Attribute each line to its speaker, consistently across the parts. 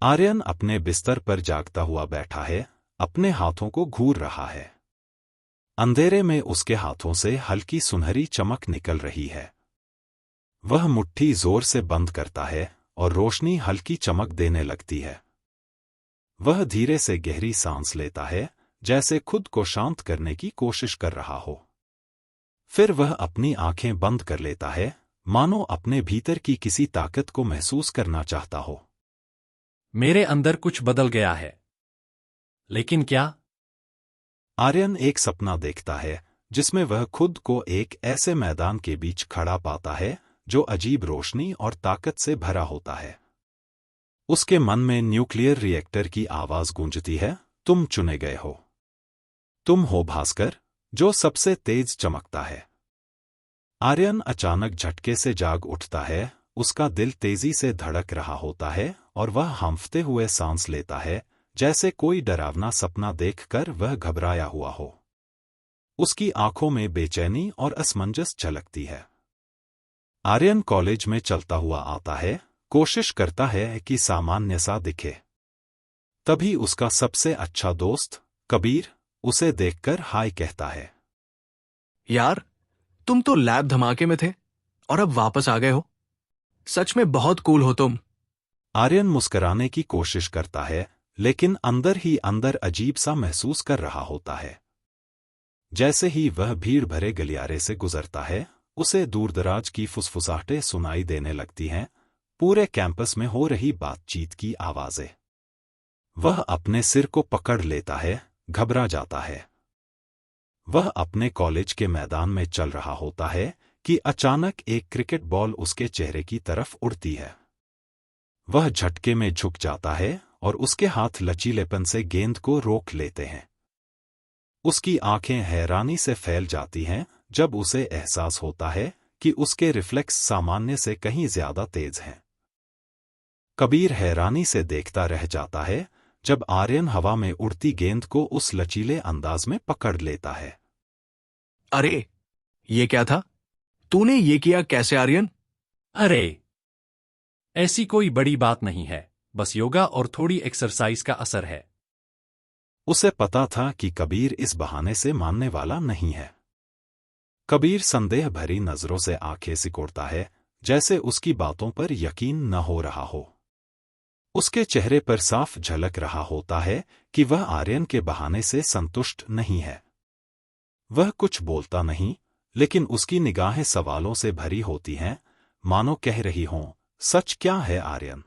Speaker 1: आर्यन अपने बिस्तर पर जागता हुआ बैठा है, अपने हाथों को घूर रहा है। अंधेरे में उसके हाथों से हल्की सुनहरी चमक निकल रही है। वह मुट्ठी जोर से बंद करता है और रोशनी हल्की चमक देने लगती है। वह धीरे से गहरी सांस लेता है, जैसे खुद को शांत करने की कोशिश कर रहा हो। फिर वह अपनी आंखें बंद कर लेता है, मानो अपने भीतर की किसी ताकत को महसूस करना चाहता हो।
Speaker 2: मेरे अंदर कुछ बदल गया है। लेकिन क्या?
Speaker 1: आर्यन एक सपना देखता है, जिसमें वह खुद को एक ऐसे मैदान के बीच खड़ा पाता है जो अजीब रोशनी और ताकत से भरा होता है। उसके मन में न्यूक्लियर रिएक्टर की आवाज गूंजती है, तुम चुने गए हो। तुम हो भास्कर, जो सबसे तेज चमकता है। आर्यन अचानक झटके से जाग उठता है, उसका दिल तेजी से धड़क रहा होता है और वह हांफते हुए सांस लेता है, जैसे कोई डरावना सपना देखकर वह घबराया हुआ हो। उसकी आंखों में बेचैनी और असमंजस झलकती है। आर्यन कॉलेज में चलता हुआ आता है, कोशिश करता है कि सामान्य सा दिखे। तभी उसका सबसे अच्छा दोस्त कबीर उसे देखकर हाय कहता है।
Speaker 3: यार, तुम तो लैब धमाके में थे और अब वापस आ गए हो। सच में बहुत कूल हो तुम।
Speaker 1: आर्यन मुस्कुराने की कोशिश करता है, लेकिन अंदर ही अंदर अजीब सा महसूस कर रहा होता है। जैसे ही वह भीड़ भरे गलियारे से गुजरता है, उसे दूरदराज की फुसफुसाहटें सुनाई देने लगती हैं, पूरे कैंपस में हो रही बातचीत की आवाजें। वह अपने सिर को पकड़ लेता है, घबरा जाता है। वह अपने कॉलेज के मैदान में चल रहा होता है कि अचानक एक क्रिकेट बॉल उसके चेहरे की तरफ उड़ती है। वह झटके में झुक जाता है और उसके हाथ लचीलेपन से गेंद को रोक लेते हैं। उसकी आंखें हैरानी से फैल जाती हैं जब उसे एहसास होता है कि उसके रिफ्लेक्स सामान्य से कहीं ज्यादा तेज हैं। कबीर हैरानी से देखता रह जाता है जब आर्यन हवा में उड़ती गेंद को उस लचीले अंदाज में पकड़ लेता है।
Speaker 3: अरे, ये क्या था? तूने ये किया कैसे आर्यन?
Speaker 2: अरे, ऐसी कोई बड़ी बात नहीं है, बस योगा और थोड़ी एक्सरसाइज का असर है।
Speaker 1: उसे पता था कि कबीर इस बहाने से मानने वाला नहीं है। कबीर संदेह भरी नजरों से आंखें सिकोड़ता है, जैसे उसकी बातों पर यकीन न हो रहा हो। उसके चेहरे पर साफ झलक रहा होता है कि वह आर्यन के बहाने से संतुष्ट नहीं है। वह कुछ बोलता नहीं, लेकिन उसकी निगाहें सवालों से भरी होती हैं, मानो कह रही हों, सच क्या है आर्यन?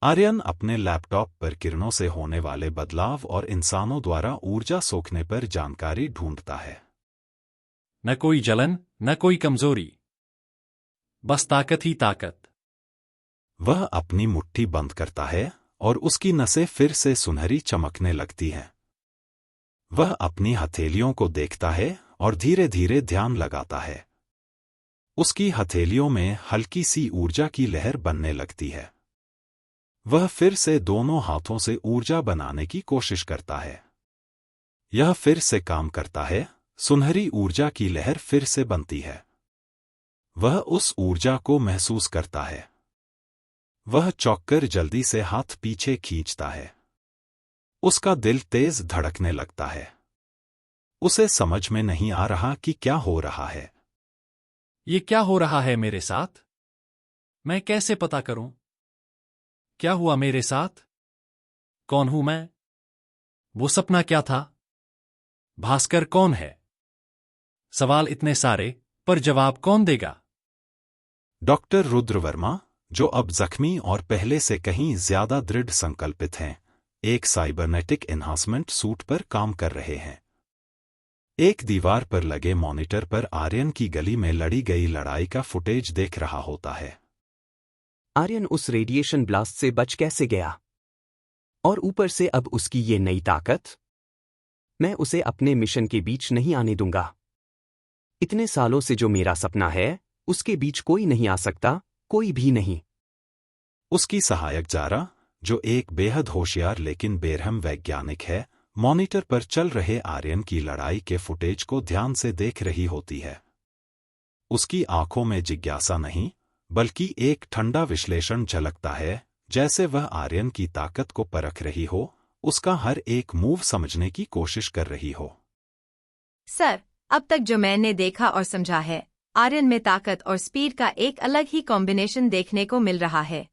Speaker 1: आर्यन अपने लैपटॉप पर किरणों से होने वाले बदलाव और इंसानों द्वारा ऊर्जा सोखने पर जानकारी ढूंढता है।
Speaker 2: न कोई जलन, न कोई कमजोरी, बस ताकत ही ताकत।
Speaker 1: वह अपनी मुट्ठी बंद करता है और उसकी नसें फिर से सुनहरी चमकने लगती हैं। वह अपनी हथेलियों को देखता है और धीरे धीरे ध्यान लगाता है। उसकी हथेलियों में हल्की सी ऊर्जा की लहर बनने लगती है। वह फिर से दोनों हाथों से ऊर्जा बनाने की कोशिश करता है। यह फिर से काम करता है, सुनहरी ऊर्जा की लहर फिर से बनती है। वह उस ऊर्जा को महसूस करता है। वह चौंककर जल्दी से हाथ पीछे खींचता है। उसका दिल तेज धड़कने लगता है। उसे समझ में नहीं आ रहा कि क्या हो रहा है।
Speaker 2: ये क्या हो रहा है मेरे साथ? मैं कैसे पता करूं? क्या हुआ मेरे साथ? कौन हूं मैं? वो सपना क्या था? भास्कर कौन है? सवाल इतने सारे, पर जवाब कौन देगा?
Speaker 1: डॉक्टर रुद्रवर्मा, जो अब जख्मी और पहले से कहीं ज्यादा दृढ़ संकल्पित हैं, एक साइबरनेटिक एनहांसमेंट सूट पर काम कर रहे हैं। एक दीवार पर लगे मॉनिटर पर आर्यन की गली में लड़ी गई लड़ाई का फुटेज देख रहा होता है।
Speaker 4: आर्यन उस रेडिएशन ब्लास्ट से बच कैसे गया? और ऊपर से अब उसकी ये नई ताकत? मैं उसे अपने मिशन के बीच नहीं आने दूंगा। इतने सालों से जो मेरा सपना है, उसके बीच कोई नहीं आ सकता, कोई भी नहीं।
Speaker 1: उसकी सहायक जारा, जो एक बेहद होशियार लेकिन बेरहम वैज्ञानिक है, मॉनिटर पर चल रहे आर्यन की लड़ाई के फुटेज को ध्यान से देख रही होती है। उसकी आंखों में जिज्ञासा नहीं, बल्कि एक ठंडा विश्लेषण झलकता है, जैसे वह आर्यन की ताकत को परख रही हो, उसका हर एक मूव समझने की कोशिश कर रही हो।
Speaker 5: सर, अब तक जो मैंने देखा और समझा है, आर्यन में ताकत और स्पीड का एक अलग ही कॉम्बिनेशन देखने को मिल रहा है।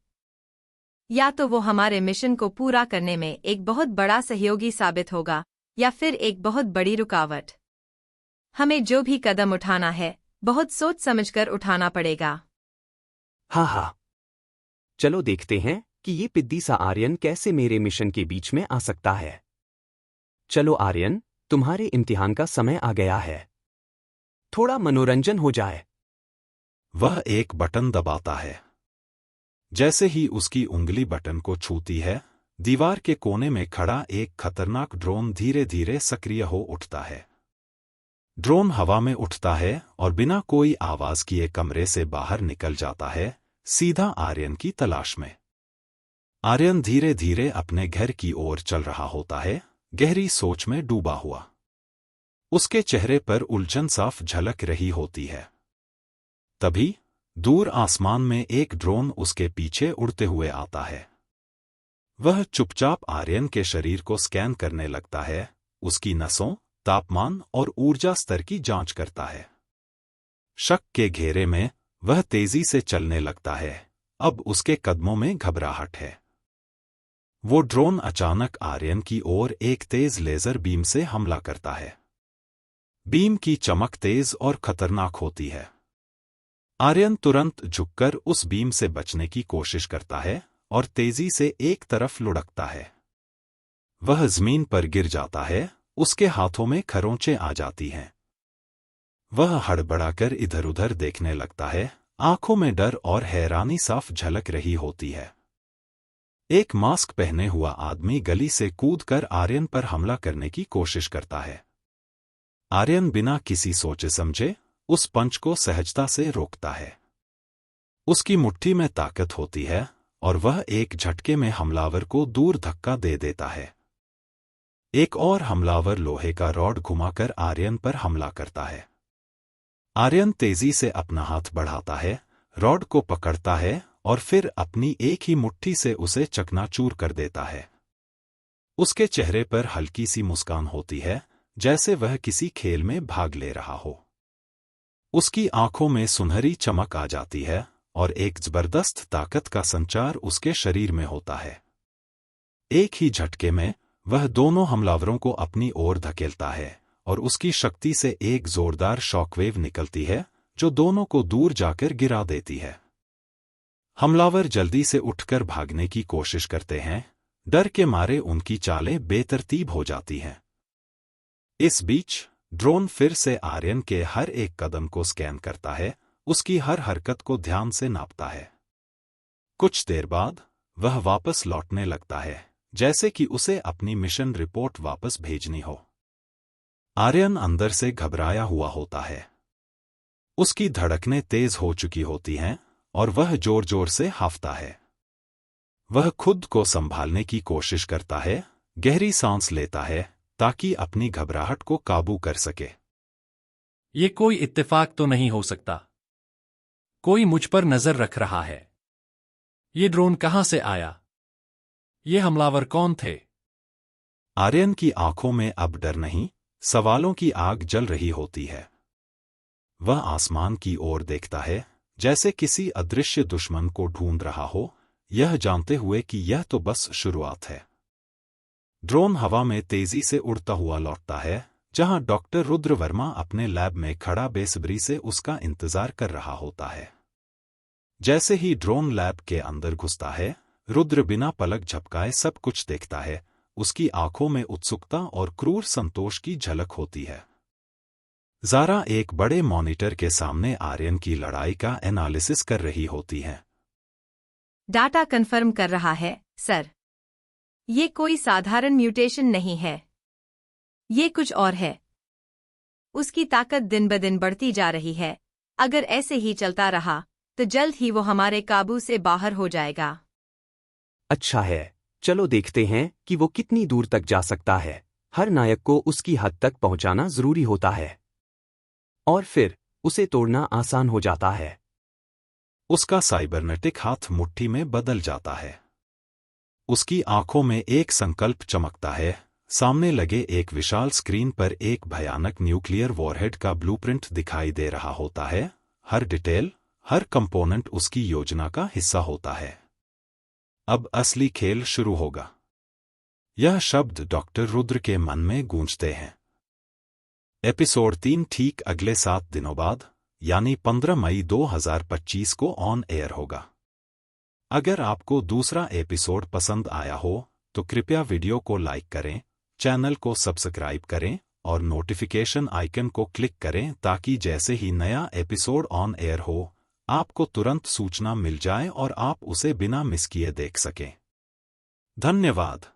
Speaker 5: या तो वो हमारे मिशन को पूरा करने में एक बहुत बड़ा सहयोगी साबित होगा, या फिर एक बहुत बड़ी रुकावट। हमें जो भी कदम उठाना है, बहुत सोच समझकर उठाना पड़ेगा।
Speaker 4: हाँ हाँ, चलो देखते हैं कि ये पिद्दी सा आर्यन कैसे मेरे मिशन के बीच में आ सकता है। चलो आर्यन, तुम्हारे इम्तिहान का समय आ गया है। थोड़ा मनोरंजन हो जाए।
Speaker 1: वह एक बटन दबाता है। जैसे ही उसकी उंगली बटन को छूती है, दीवार के कोने में खड़ा एक खतरनाक ड्रोन धीरे धीरे सक्रिय हो उठता है। ड्रोन हवा में उठता है और बिना कोई आवाज किए कमरे से बाहर निकल जाता है, सीधा आर्यन की तलाश में। आर्यन धीरे धीरे अपने घर की ओर चल रहा होता है, गहरी सोच में डूबा हुआ। उसके चेहरे पर उलझन साफ झलक रही होती है। तभी दूर आसमान में एक ड्रोन उसके पीछे उड़ते हुए आता है। वह चुपचाप आर्यन के शरीर को स्कैन करने लगता है, उसकी नसों, तापमान और ऊर्जा स्तर की जांच करता है। शक के घेरे में वह तेजी से चलने लगता है। अब उसके कदमों में घबराहट है। वो ड्रोन अचानक आर्यन की ओर एक तेज लेजर बीम से हमला करता है। बीम की चमक तेज और खतरनाक होती है। आर्यन तुरंत झुककर उस बीम से बचने की कोशिश करता है और तेजी से एक तरफ लुढ़कता है। वह जमीन पर गिर जाता है, उसके हाथों में खरोंचें आ जाती हैं। वह हड़बड़ाकर इधर उधर देखने लगता है, आंखों में डर और हैरानी साफ झलक रही होती है। एक मास्क पहने हुआ आदमी गली से कूदकर आर्यन पर हमला करने की कोशिश करता है। आर्यन बिना किसी सोचे समझे उस पंच को सहजता से रोकता है। उसकी मुट्ठी में ताकत होती है और वह एक झटके में हमलावर को दूर धक्का दे देता है। एक और हमलावर लोहे का रॉड घुमाकर आर्यन पर हमला करता है। आर्यन तेजी से अपना हाथ बढ़ाता है, रॉड को पकड़ता है और फिर अपनी एक ही मुट्ठी से उसे चकनाचूर कर देता है। उसके चेहरे पर हल्की सी मुस्कान होती है, जैसे वह किसी खेल में भाग ले रहा हो। उसकी आंखों में सुनहरी चमक आ जाती है और एक जबरदस्त ताकत का संचार उसके शरीर में होता है। एक ही झटके में वह दोनों हमलावरों को अपनी ओर धकेलता है और उसकी शक्ति से एक जोरदार शॉकवेव निकलती है, जो दोनों को दूर जाकर गिरा देती है। हमलावर जल्दी से उठकर भागने की कोशिश करते हैं, डर के मारे उनकी चालें बेतरतीब हो जाती हैं। इस बीच ड्रोन फिर से आर्यन के हर एक कदम को स्कैन करता है, उसकी हर हरकत को ध्यान से नापता है। कुछ देर बाद वह वापस लौटने लगता है, जैसे कि उसे अपनी मिशन रिपोर्ट वापस भेजनी हो। आर्यन अंदर से घबराया हुआ होता है। उसकी धड़कनें तेज हो चुकी होती हैं और वह जोर जोर से हांफता है। वह खुद को संभालने की कोशिश करता है, गहरी सांस लेता है ताकि अपनी घबराहट को काबू कर सके।
Speaker 2: ये कोई इत्तेफाक तो नहीं हो सकता। कोई मुझ पर नजर रख रहा है। ये ड्रोन कहां से आया? ये हमलावर कौन थे?
Speaker 1: आर्यन की आंखों में अब डर नहीं, सवालों की आग जल रही होती है। वह आसमान की ओर देखता है, जैसे किसी अदृश्य दुश्मन को ढूंढ रहा हो, यह जानते हुए कि यह तो बस शुरुआत है। ड्रोन हवा में तेजी से उड़ता हुआ लौटता है, जहां डॉक्टर रुद्र वर्मा अपने लैब में खड़ा बेसब्री से उसका इंतजार कर रहा होता है। जैसे ही ड्रोन लैब के अंदर घुसता है, रुद्र बिना पलक झपकाए सब कुछ देखता है। उसकी आंखों में उत्सुकता और क्रूर संतोष की झलक होती है। ज़ारा एक बड़े मॉनिटर के सामने आर्यन की लड़ाई का एनालिसिस कर रही होती है।
Speaker 5: डाटा कंफर्म कर रहा है, सर। ये कोई साधारण म्यूटेशन नहीं है। ये कुछ और है। उसकी ताकत दिन ब दिन बढ़ती जा रही है। अगर ऐसे ही चलता रहा तो जल्द ही वो हमारे काबू से बाहर हो जाएगा।
Speaker 4: अच्छा है, चलो देखते हैं कि वो कितनी दूर तक जा सकता है। हर नायक को उसकी हद तक पहुंचाना जरूरी होता है और फिर उसे तोड़ना आसान हो जाता है।
Speaker 1: उसका साइबरनेटिक हाथ मुट्ठी में बदल जाता है। उसकी आंखों में एक संकल्प चमकता है। सामने लगे एक विशाल स्क्रीन पर एक भयानक न्यूक्लियर वॉरहेड का ब्लूप्रिंट दिखाई दे रहा होता है। हर डिटेल, हर कंपोनेंट उसकी योजना का हिस्सा होता है। अब असली खेल शुरू होगा। यह शब्द डॉक्टर रुद्र के मन में गूंजते हैं। एपिसोड 3 ठीक अगले 7 दिनों बाद, यानी 15 मई 2025 को ऑन एयर होगा। अगर आपको दूसरा एपिसोड पसंद आया हो तो कृपया वीडियो को लाइक करें, चैनल को सब्सक्राइब करें और नोटिफिकेशन आइकन को क्लिक करें ताकि जैसे ही नया एपिसोड ऑन एयर हो आपको तुरंत सूचना मिल जाए और आप उसे बिना मिस किए देख सकें। धन्यवाद।